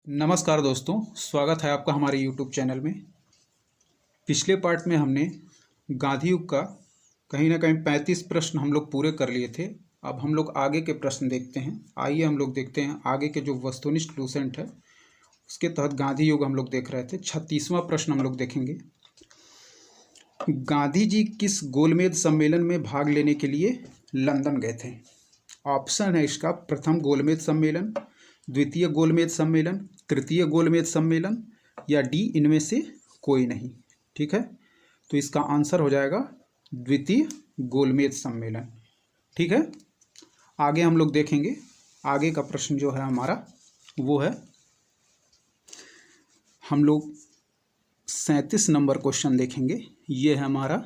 नमस्कार दोस्तों, स्वागत है आपका हमारे YouTube चैनल में। पिछले पार्ट में हमने गांधी युग का कहीं ना कहीं 35 प्रश्न हम लोग पूरे कर लिए थे। अब हम लोग आगे के प्रश्न देखते हैं। आइए हम लोग देखते हैं आगे के जो वस्तुनिष्ठ लूसेंट है उसके तहत गांधी युग हम लोग देख रहे थे। 36वां प्रश्न हम लोग देखेंगे। गांधी जी किस गोलमेज सम्मेलन में भाग लेने के लिए लंदन गए थे? ऑप्शन है इसका, प्रथम गोलमेज सम्मेलन, द्वितीय गोलमेज सम्मेलन, तृतीय गोलमेज सम्मेलन या डी इनमें से कोई नहीं। ठीक है, तो इसका आंसर हो जाएगा द्वितीय गोलमेज सम्मेलन। ठीक है, आगे हम लोग देखेंगे। आगे का प्रश्न जो है हमारा वो है, हम लोग 37 नंबर क्वेश्चन देखेंगे। ये है हमारा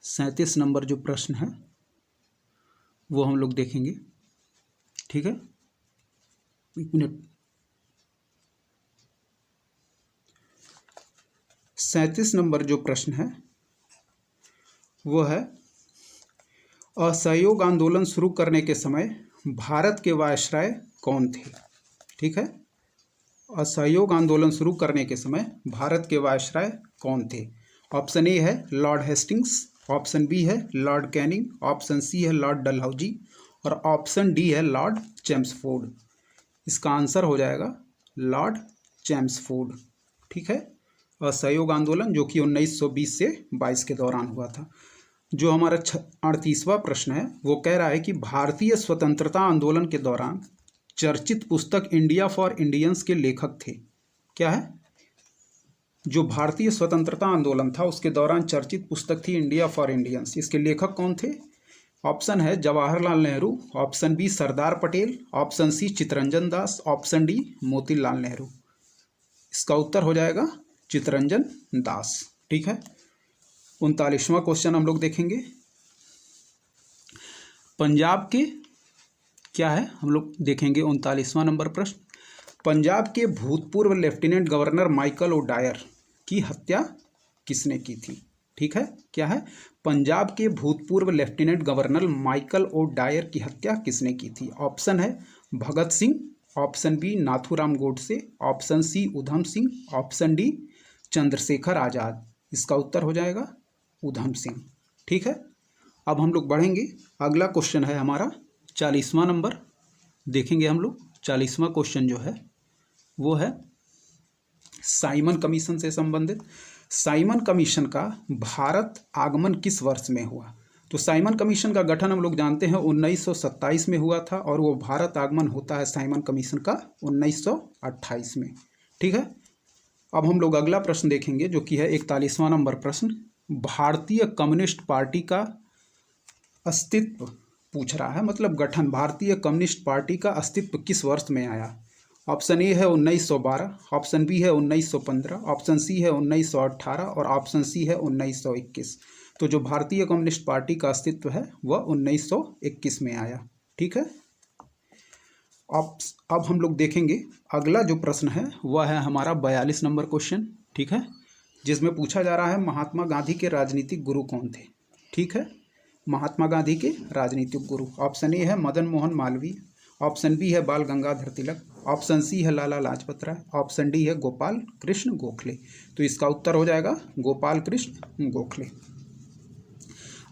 37 नंबर जो प्रश्न है वो हम लोग देखेंगे। ठीक है, एक मिनट। 37 नंबर जो प्रश्न है वो है, असहयोग आंदोलन शुरू करने के समय भारत के वायसराय कौन थे? ठीक है, असहयोग आंदोलन शुरू करने के समय भारत के वायसराय कौन थे? ऑप्शन ए है लॉर्ड हेस्टिंग्स, ऑप्शन बी है लॉर्ड कैनिंग, ऑप्शन सी है लॉर्ड डलहौजी और ऑप्शन डी है लॉर्ड चैम्सफोर्ड। इसका आंसर हो जाएगा लॉर्ड चैम्सफोर्ड। ठीक है, असहयोग आंदोलन जो कि 1920 से 22 के दौरान हुआ था। जो हमारा 38वां प्रश्न है वो कह रहा है कि भारतीय स्वतंत्रता आंदोलन के दौरान चर्चित पुस्तक इंडिया फॉर इंडियंस के लेखक थे। क्या है? जो भारतीय स्वतंत्रता आंदोलन था उसके दौरान चर्चित पुस्तक थी इंडिया फॉर इंडियंस। इसके लेखक कौन थे? ऑप्शन है Jawaharlal Nehru, option B Sardar Patel, option C Chittaranjan Das, option D Motilal Nehru. इसका उत्तर हो जाएगा चित्तरंजन दास। ठीक है, 39वां क्वेश्चन हम लोग देखेंगे। पंजाब के क्या है हम लोग देखेंगे 39वां नंबर प्रश्न। पंजाब के भूतपूर्व लेफ्टिनेंट गवर्नर माइकल ओडायर की हत्या किसने की थी? ठीक है, क्या है? पंजाब के भूतपूर्व लेफ्टिनेंट गवर्नर माइकल ओडायर की हत्या किसने की थी? ऑप्शन है Bhagat Singh, option B Nathuram Godse, option C Udham Singh, option D Chandrashekhar Azad. इसका उत्तर हो जाएगा उधम सिंह। ठीक है, अब हम लोग बढ़ेंगे। अगला क्वेश्चन है हमारा 40वां नंबर देखेंगे हम लोग। 40वां क्वेश्चन जो है वो है साइमन कमीशन से संबंधित। साइमन कमीशन का भारत आगमन किस वर्ष में हुआ? तो साइमन कमीशन का गठन हम लोग जानते हैं 1927 में हुआ था और वो भारत आगमन होता है साइमन कमीशन का 1928 में। ठीक है, अब हम लोग अगला प्रश्न देखेंगे जो कि है 41वां नंबर प्रश्न। भारतीय कम्युनिस्ट पार्टी का अस्तित्व पूछ रहा है, मतलब गठन। भारतीय कम्युनिस्ट पार्टी का अस्तित्व किस वर्ष में आया? ऑप्शन ए है 1912, ऑप्शन बी है 1915, ऑप्शन सी है 1918 और ऑप्शन सी है 1921। तो जो भारतीय कम्युनिस्ट पार्टी का अस्तित्व है वह 1921 में आया। ठीक है, अब हम लोग देखेंगे अगला जो प्रश्न है वह है हमारा 42 नंबर क्वेश्चन। ठीक है, जिसमें पूछा जा रहा है महात्मा गांधी के राजनीतिक गुरु कौन थे? ठीक है, महात्मा गांधी के राजनीतिक गुरु। ऑप्शन ए है मदन मोहन मालवीय, ऑप्शन बी है बाल गंगाधर तिलक, ऑप्शन सी है लाला लाजपत राय, ऑप्शन डी है गोपाल कृष्ण गोखले। तो इसका उत्तर हो जाएगा गोपाल कृष्ण गोखले।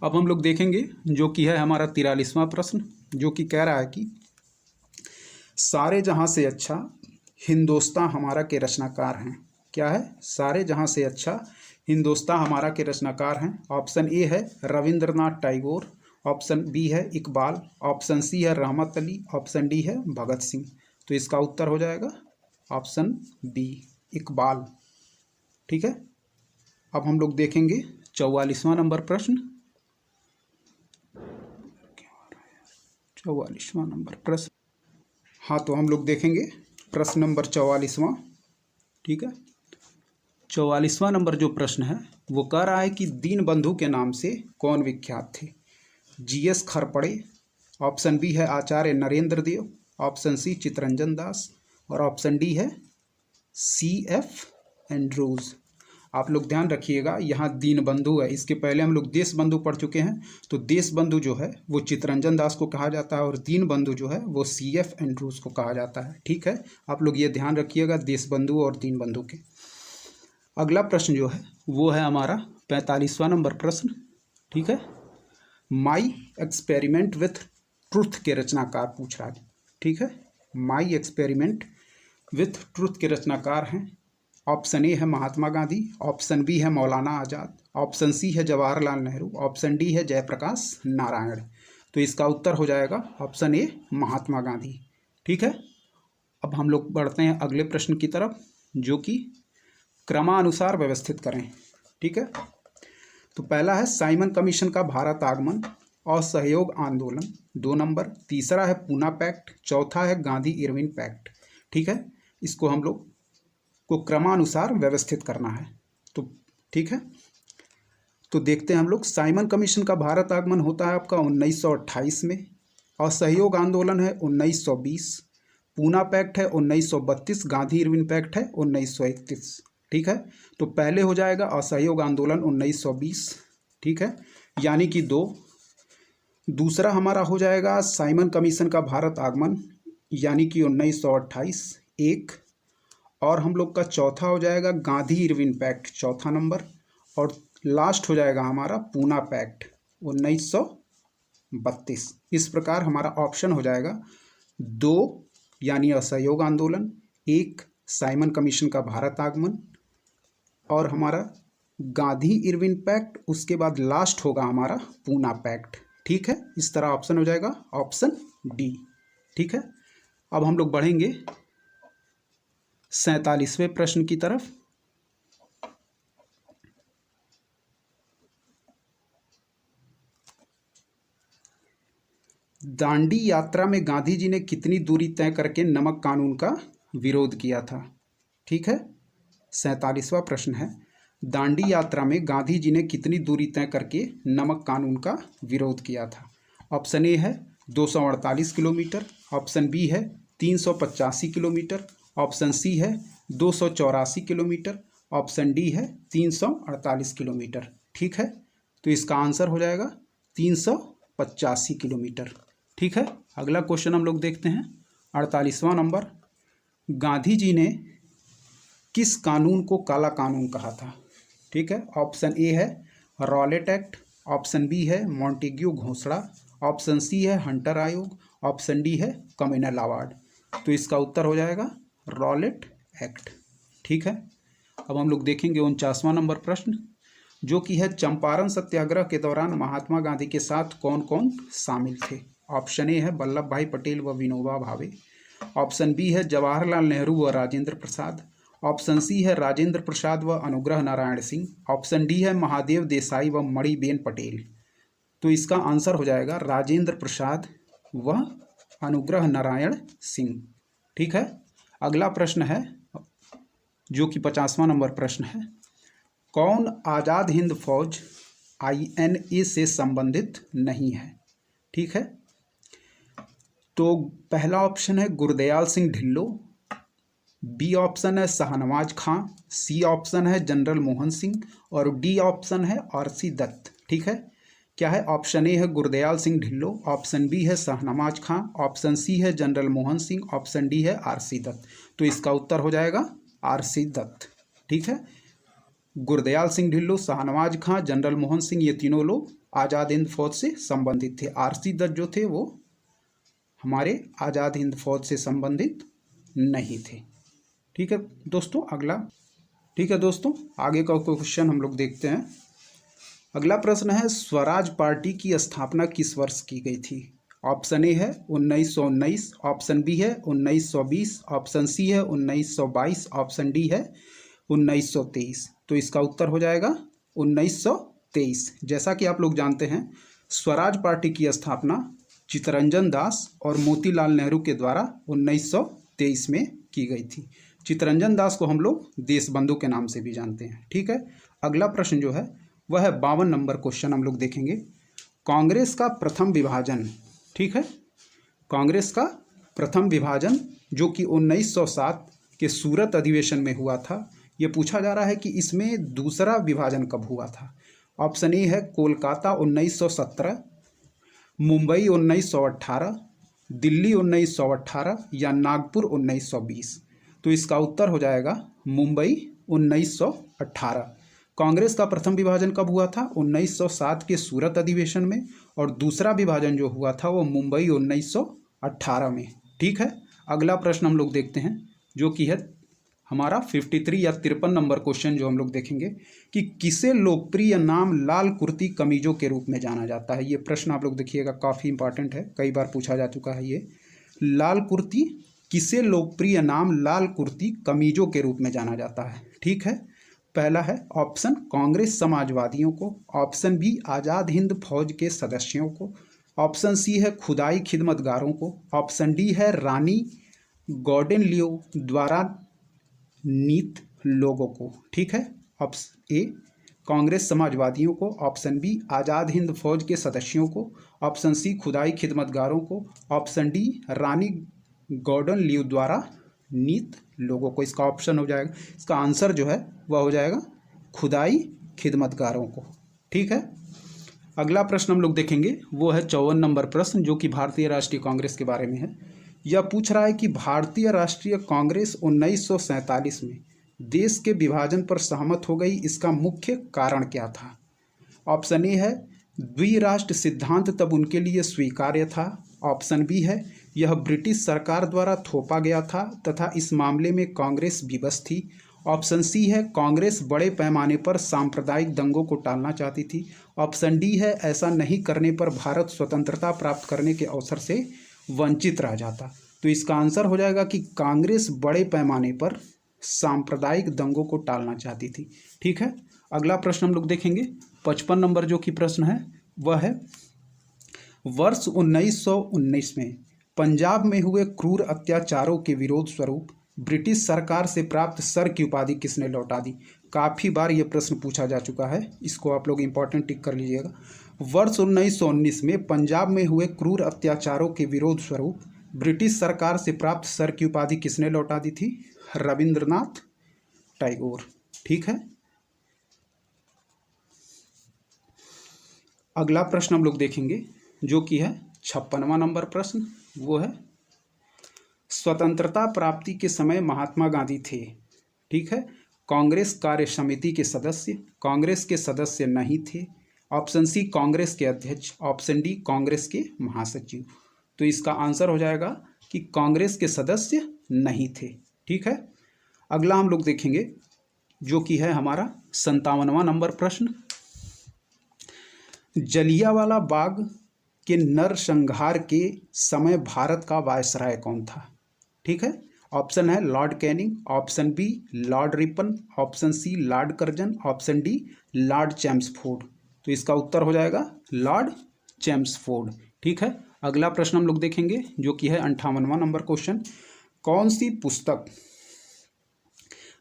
अब हम लोग देखेंगे जो कि है हमारा 43वां प्रश्न, जो कि कह रहा है कि सारे जहां से अच्छा हिंदुस्तान हमारा के रचनाकार हैं। क्या है? सारे जहां से अच्छा हिंदुस्तान हमारा के रचनाकार हैं। ऑप्शन ए है रविंद्रनाथ टैगोर, ऑप्शन बी है इकबाल, ऑप्शन सी है रहमत अली, ऑप्शन डी है भगत सिंह। तो इसका उत्तर हो जाएगा ऑप्शन बी इकबाल। ठीक है, अब हम लोग देखेंगे 44वां नंबर प्रश्न। 44वां नंबर प्रश्न, हाँ, तो हम लोग देखेंगे प्रश्न नंबर 44वां। ठीक है, 44वां नंबर जो प्रश्न है वो कह रहा है कि दीनबंधु के नाम से कौन विख्यात थे? जीएस खरपड़े, ऑप्शन बी है आचार्य नरेंद्र देव, ऑप्शन सी चित्तरंजन दास और ऑप्शन डी है सीएफ एंड्रूज। आप लोग ध्यान रखिएगा, यहाँ दीनबंधु है, इसके पहले हम लोग देश बंधु पढ़ चुके हैं। तो देश बंधु जो है वो चित्तरंजन दास को कहा जाता है और दीनबंधु जो है वो CF एंड्रूज को कहा जाता है। ठीक है, आप लोग ये ध्यान रखिएगा देश बंधु और दीनबंधु के। अगला प्रश्न जो है वो है हमारा 45वां नंबर प्रश्न। ठीक है, माई एक्सपेरिमेंट विथ ट्रुथ के रचनाकार पूछ रहा है। ठीक है, माई एक्सपेरिमेंट विथ ट्रुथ के रचनाकार हैं। ऑप्शन ए है महात्मा गांधी, ऑप्शन बी है मौलाना आज़ाद, ऑप्शन सी है जवाहरलाल नेहरू, ऑप्शन डी है जयप्रकाश नारायण। तो इसका उत्तर हो जाएगा ऑप्शन ए महात्मा गांधी। ठीक है, अब हम लोग बढ़ते हैं अगले प्रश्न की तरफ, जो कि क्रमानुसार व्यवस्थित करें। ठीक है, तो पहला है साइमन कमीशन का भारत आगमन और सहयोग आंदोलन, 2 नंबर। तीसरा है पूना पैक्ट, चौथा है गांधी इरविन पैक्ट। ठीक है, इसको हम लोग को क्रमानुसार व्यवस्थित करना है। तो ठीक है, तो देखते हैं हम लोग। साइमन कमीशन का भारत आगमन होता है आपका 1928 में, और सहयोग आंदोलन है 1920, पूना पैक्ट है 1932, गांधी इरविन पैक्ट है 1931। ठीक है, तो पहले हो जाएगा असहयोग आंदोलन 1920। ठीक है, यानी कि 2। दूसरा हमारा हो जाएगा साइमन कमीशन का भारत आगमन, यानी कि 1928, 1। और हम लोग का चौथा हो जाएगा गांधी इरविन पैक्ट, चौथा नंबर। और लास्ट हो जाएगा हमारा पूना पैक्ट 1932। इस प्रकार हमारा ऑप्शन हो जाएगा 2 यानी असहयोग आंदोलन, 1 साइमन कमीशन का भारत आगमन, और हमारा गांधी इरविन पैक्ट, उसके बाद लास्ट होगा हमारा पूना पैक्ट। ठीक है, इस तरह ऑप्शन हो जाएगा ऑप्शन डी। ठीक है, अब हम लोग बढ़ेंगे 47वें प्रश्न की तरफ। दांडी यात्रा में गांधी जी ने कितनी दूरी तय करके नमक कानून का विरोध किया था? ठीक है, 47वां प्रश्न है, दांडी यात्रा में गांधी जी ने कितनी दूरी तय करके नमक कानून का विरोध किया था? ऑप्शन ए है 248 किलोमीटर, ऑप्शन बी है 385 किलोमीटर, ऑप्शन सी है 284 किलोमीटर, ऑप्शन डी है 348 किलोमीटर। ठीक है, तो इसका आंसर हो जाएगा 385 किलोमीटर। ठीक है, अगला क्वेश्चन हम लोग देखते हैं 48वां नंबर। गांधी जी ने किस कानून को काला कानून कहा था? ठीक है, ऑप्शन ए है रॉलेट एक्ट, ऑप्शन बी है मॉन्टेग्यू घोषणा, ऑप्शन सी है हंटर आयोग, ऑप्शन डी है कम्युनल अवार्ड। तो इसका उत्तर हो जाएगा रॉलेट एक्ट। ठीक है, अब हम लोग देखेंगे 49वां नंबर प्रश्न, जो कि है चंपारण सत्याग्रह के दौरान महात्मा गांधी के साथ कौन कौन शामिल थे? ऑप्शन ए है वल्लभ भाई पटेल व विनोबा भावे, ऑप्शन बी है जवाहरलाल नेहरू व राजेंद्र प्रसाद, ऑप्शन सी है राजेंद्र प्रसाद व अनुग्रह नारायण सिंह, ऑप्शन डी है महादेव देसाई व मणिबेन पटेल। तो इसका आंसर हो जाएगा राजेंद्र प्रसाद व अनुग्रह नारायण सिंह। ठीक है, अगला प्रश्न है जो कि 50वां नंबर प्रश्न है, कौन आज़ाद हिंद फौज INA से संबंधित नहीं है? ठीक है, तो पहला ऑप्शन है गुरदयाल सिंह ढिल्लो, बी ऑप्शन है शाहनवाज खां, सी ऑप्शन है जनरल मोहन सिंह, और डी ऑप्शन है RC दत्त। ठीक है, क्या है? ऑप्शन ए है गुरदयाल सिंह ढिल्लो, ऑप्शन बी है शाहनवाज खां, ऑप्शन सी है general Mohan Singh, option D है RC दत्त। तो इसका उत्तर हो जाएगा RC दत्त। ठीक है, गुरदयाल सिंह ढिल्लो, शाहनवाज खां, जनरल मोहन सिंह, ये तीनों लोग आज़ाद हिंद फौज से संबंधित थे। RC दत्त जो थे वो हमारे आज़ाद हिंद फौज से संबंधित नहीं थे। ठीक है दोस्तों, अगला। ठीक है दोस्तों, आगे का क्वेश्चन हम लोग देखते हैं। अगला प्रश्न है, स्वराज पार्टी की स्थापना किस वर्ष की गई थी? ऑप्शन ए है 1919, ऑप्शन बी है 1920, ऑप्शन सी है 1922, ऑप्शन डी है 1923। तो इसका उत्तर हो जाएगा 1923। जैसा कि आप लोग जानते हैं, स्वराज पार्टी की स्थापना चित्तरंजन दास और मोतीलाल नेहरू के द्वारा 1923 में की गई थी। चित्तरंजन दास को हम लोग देशबंधु के नाम से भी जानते हैं। ठीक है, अगला प्रश्न जो है वह है 52 नंबर क्वेश्चन हम लोग देखेंगे। कांग्रेस का प्रथम विभाजन, ठीक है, कांग्रेस का प्रथम विभाजन जो कि 1907 के सूरत अधिवेशन में हुआ था, ये पूछा जा रहा है कि इसमें दूसरा विभाजन कब हुआ था। ऑप्शन ए है कोलकाता 1917, मुंबई 1918, दिल्ली 1918 या नागपुर 1920। तो इसका उत्तर हो जाएगा मुंबई 1918। कांग्रेस का प्रथम विभाजन कब हुआ था? 1907 के सूरत अधिवेशन में, और दूसरा विभाजन जो हुआ था वो मुंबई 1918 में। ठीक है, अगला प्रश्न हम लोग देखते हैं जो कि है हमारा 53 या 53 नंबर क्वेश्चन, जो हम लोग देखेंगे कि किसे लोकप्रिय नाम लाल कुर्ती कमीजों के रूप में जाना जाता है। ये प्रश्न आप लोग देखिएगा, काफ़ी इंपॉर्टेंट है, कई बार पूछा जा चुका है ये। लाल कुर्ती, किसे लोकप्रिय नाम लाल कुर्ती कमीजों के रूप में जाना जाता है। ठीक है, पहला है ऑप्शन कांग्रेस समाजवादियों को, ऑप्शन बी आज़ाद हिंद फौज के सदस्यों को, ऑप्शन सी है खुदाई खिदमतगारों को, ऑप्शन डी है रानी गॉर्डन लियो द्वारा नीत लोगों को। ठीक है, ऑप्शन ए कांग्रेस समाजवादियों को, ऑप्शन बी आज़ाद हिंद फौज के सदस्यों को, ऑप्शन सी खुदाई खिदमतगारों को, ऑप्शन डी रानी गॉर्डन लियो द्वारा नीत लोगों को। इसका ऑप्शन हो जाएगा, इसका आंसर जो है वह हो जाएगा खुदाई खिदमतगारों को। ठीक है, अगला प्रश्न हम लोग देखेंगे वो है 54 नंबर प्रश्न, जो कि भारतीय राष्ट्रीय कांग्रेस के बारे में है। यह पूछ रहा है कि भारतीय राष्ट्रीय कांग्रेस 1947 में देश के विभाजन पर सहमत हो गई, इसका मुख्य कारण क्या था। ऑप्शन ए है द्विराष्ट्र सिद्धांत तब उनके लिए स्वीकार्य था, ऑप्शन बी है यह ब्रिटिश सरकार द्वारा थोपा गया था तथा इस मामले में कांग्रेस विवश थी, ऑप्शन सी है कांग्रेस बड़े पैमाने पर सांप्रदायिक दंगों को टालना चाहती थी, ऑप्शन डी है ऐसा नहीं करने पर भारत स्वतंत्रता प्राप्त करने के अवसर से वंचित रह जाता। तो इसका आंसर हो जाएगा कि कांग्रेस बड़े पैमाने पर सांप्रदायिक दंगों को टालना चाहती थी। ठीक है, अगला प्रश्न हम लोग देखेंगे 55 नंबर जो कि प्रश्न है वह है वर्ष 1919 में पंजाब में हुए क्रूर अत्याचारों के विरोध स्वरूप ब्रिटिश सरकार से प्राप्त सर की उपाधि किसने लौटा दी। काफ़ी बार ये प्रश्न पूछा जा चुका है, इसको आप लोग इंपॉर्टेंट टिक कर लीजिएगा। वर्ष 1919 में पंजाब में हुए क्रूर अत्याचारों के विरोध स्वरूप ब्रिटिश सरकार से प्राप्त सर की उपाधि किसने लौटा दी थी? रविंद्रनाथ टैगोर। ठीक है, अगला प्रश्न हम लोग देखेंगे जो कि है 56वां नंबर प्रश्न, वो है स्वतंत्रता प्राप्ति के समय महात्मा गांधी थे, ठीक है, कांग्रेस कार्य समिति के सदस्य, कांग्रेस के सदस्य नहीं थे, ऑप्शन सी कांग्रेस के अध्यक्ष, ऑप्शन डी कांग्रेस के महासचिव। तो इसका आंसर हो जाएगा कि कांग्रेस के सदस्य नहीं थे। ठीक है, अगला हम लोग देखेंगे जो कि है हमारा 57वां नंबर प्रश्न, जलियांवाला बाग के नरसंहार के समय भारत का वायसराय कौन था। ठीक है, ऑप्शन है Lord Canning, option b Lord Ripon, option c Lord Curzon, option d Lord Chelmsford. तो इसका उत्तर हो जाएगा लॉर्ड चैम्सफोर्ड। ठीक है, अगला प्रश्न हम लोग देखेंगे जो कि है 58वां नंबर क्वेश्चन, कौन सी पुस्तक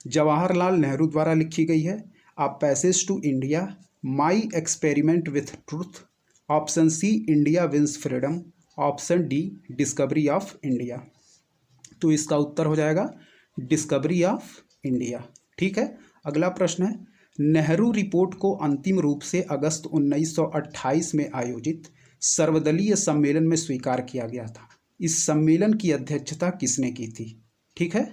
जवाहरलाल नेहरू द्वारा लिखी गई है। A passage to India, my experiment with truth, option c India wins freedom, option d discovery of India. तो इसका उत्तर हो जाएगा डिस्कवरी ऑफ इंडिया। ठीक है, अगला प्रश्न है नेहरू रिपोर्ट को अंतिम रूप से अगस्त 1928 में आयोजित सर्वदलीय सम्मेलन में स्वीकार किया गया था। इस सम्मेलन की अध्यक्षता किसने की थी। ठीक है,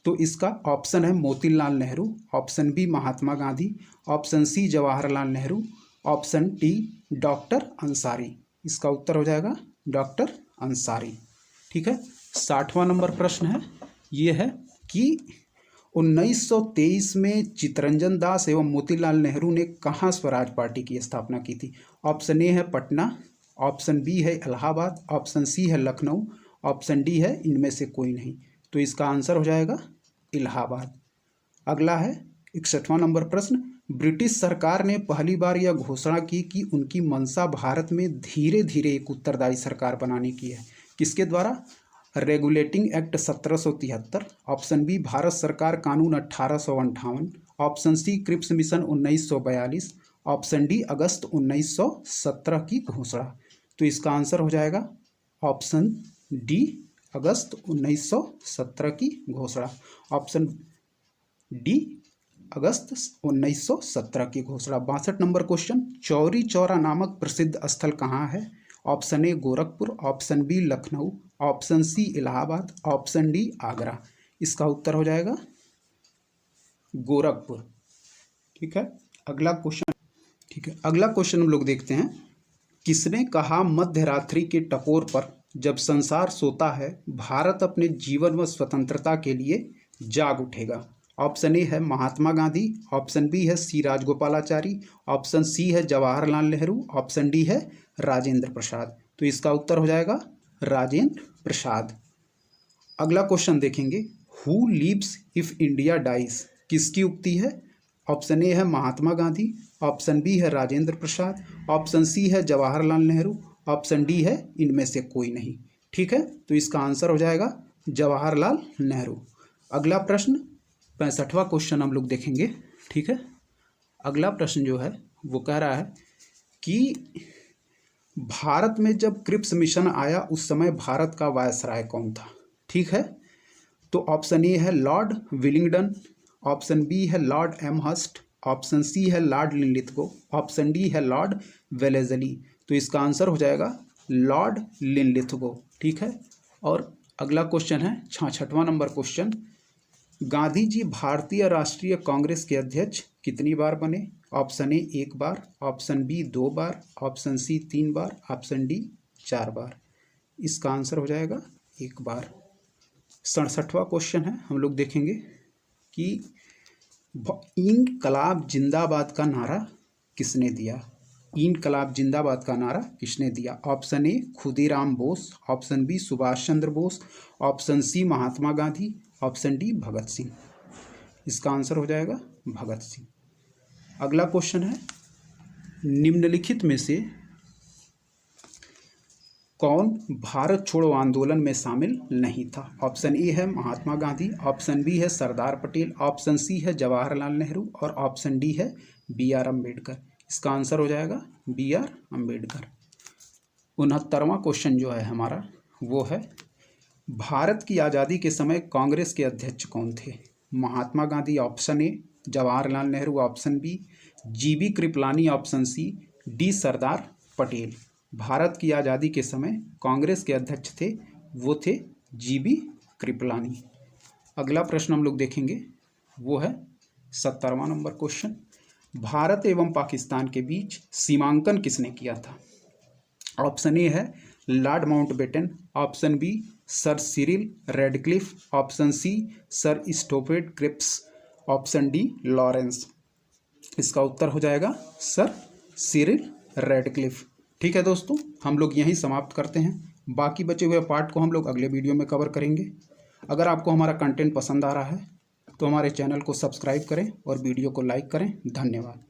तो इसका ऑप्शन है Motilal Nehru, option B Mahatma Gandhi, option C Jawaharlal Nehru, option D doctor Ansari. इसका उत्तर हो जाएगा डॉक्टर अंसारी। ठीक है, 60वां नंबर प्रश्न है, ये है कि 1923 में चित्तरंजन दास एवं मोतीलाल नेहरू ने कहाँ स्वराज पार्टी की स्थापना की थी। ऑप्शन ए है पटना, ऑप्शन बी है इलाहाबाद, ऑप्शन सी है लखनऊ, ऑप्शन डी है इनमें से कोई नहीं। तो इसका आंसर हो जाएगा इलाहाबाद। अगला है 61वां नंबर प्रश्न, ब्रिटिश सरकार ने पहली बार यह घोषणा की कि उनकी मंशा भारत में धीरे धीरे एक उत्तरदायी सरकार बनाने की है। किसके द्वारा। Regulating act 1773, option B Bharat सरकार कानून 1858, option C Cripps mission 1942, option D अगस्त 1917 की घोषणा। तो इसका आंसर हो जाएगा ऑप्शन डी अगस्त 1917 की घोषणा। ऑप्शन डी अगस्त 1917 की घोषणा। 62 नंबर क्वेश्चन, चौरी चौरा नामक प्रसिद्ध स्थल कहाँ है? Option a Gorakhpur, option b Lucknow, option c Allahabad, option d Agra. इसका उत्तर हो जाएगा गोरखपुर। ठीक है, अगला क्वेश्चन। ठीक है, अगला क्वेश्चन हम लोग देखते हैं। किसने कहा मध्य रात्रि के टकोर पर जब संसार सोता है भारत अपने जीवन व स्वतंत्रता के लिए जाग उठेगा? ऑप्शन ए है महात्मा गांधी, ऑप्शन बी है सी राजगोपालाचारी, ऑप्शन सी है जवाहरलाल नेहरू, ऑप्शन डी है राजेंद्र प्रसाद। तो इसका उत्तर हो जाएगा राजेंद्र प्रसाद। अगला क्वेश्चन देखेंगे, who lives if India dies किसकी उक्ति है? ऑप्शन ए है महात्मा गांधी, ऑप्शन बी है राजेंद्र प्रसाद, ऑप्शन सी है जवाहरलाल नेहरू, ऑप्शन डी है इनमें से कोई नहीं। ठीक है, तो इसका आंसर हो जाएगा जवाहरलाल नेहरू। अगला प्रश्न 65वां क्वेश्चन हम लोग देखेंगे। ठीक है, अगला प्रश्न जो है वो कह रहा है कि भारत में जब क्रिप्स मिशन आया उस समय भारत का वायसराय कौन था? ठीक है, तो ऑप्शन ए है लॉर्ड विलिंगडन, ऑप्शन बी है लॉर्ड एमहर्स्ट, ऑप्शन सी है लॉर्ड लिनलिथगो, ऑप्शन डी है लॉर्ड वेलेजली। तो इसका आंसर हो जाएगा लॉर्ड लिनलिथगो। ठीक है, और अगला क्वेश्चन है 66वां नंबर क्वेश्चन, गांधी जी भारतीय राष्ट्रीय कांग्रेस के अध्यक्ष कितनी बार बने? ऑप्शन ए 1 बार, ऑप्शन बी 2 बार, ऑप्शन सी 3 बार, ऑप्शन डी 4 बार। इसका आंसर हो जाएगा 1 बार। 67वां क्वेश्चन है, हम लोग देखेंगे कि इनकलाब जिंदाबाद का नारा किसने दिया? इनकलाब जिंदाबाद का नारा किसने दिया? Option A Khudiram Bose, option B Subhash Chandra Bose, option C Mahatma Gandhi, option D Bhagat Singh. इसका आंसर हो जाएगा भगत सिंह। अगला क्वेश्चन है, निम्नलिखित में से कौन भारत छोड़ो आंदोलन में शामिल नहीं था? ऑप्शन ए है महात्मा गांधी, ऑप्शन बी है सरदार पटेल, ऑप्शन सी है जवाहरलाल नेहरू और ऑप्शन डी है बी आर अम्बेडकर। इसका आंसर हो जाएगा बी आर अम्बेडकर। 69वां क्वेश्चन जो है हमारा वो है, भारत की आज़ादी के समय कांग्रेस के अध्यक्ष कौन थे? Mahatma Gandhi option A, Jawaharlal Nehru option B, GB Kripalani option C, D Sardar Patel. Bharat की आज़ादी के समय कांग्रेस के अध्यक्ष थे वो थे जीबी कृपलानी। अगला प्रश्न हम लोग देखेंगे वो है 70वां नंबर क्वेश्चन, भारत एवं पाकिस्तान के बीच सीमांकन किसने किया था? ऑप्शन ए है Lord Mountbatten, option B Sir Cyril Radcliffe, option C Sir Stafford Cripps, option D Lawrence. इसका उत्तर हो जाएगा सर सिरिल रेडक्लिफ। ठीक है दोस्तों, हम लोग यहीं समाप्त करते हैं। बाकी बचे हुए पार्ट को हम लोग अगले वीडियो में कवर करेंगे। अगर आपको हमारा कंटेंट पसंद आ रहा है तो हमारे चैनल को सब्सक्राइब करें और वीडियो को लाइक करें। धन्यवाद।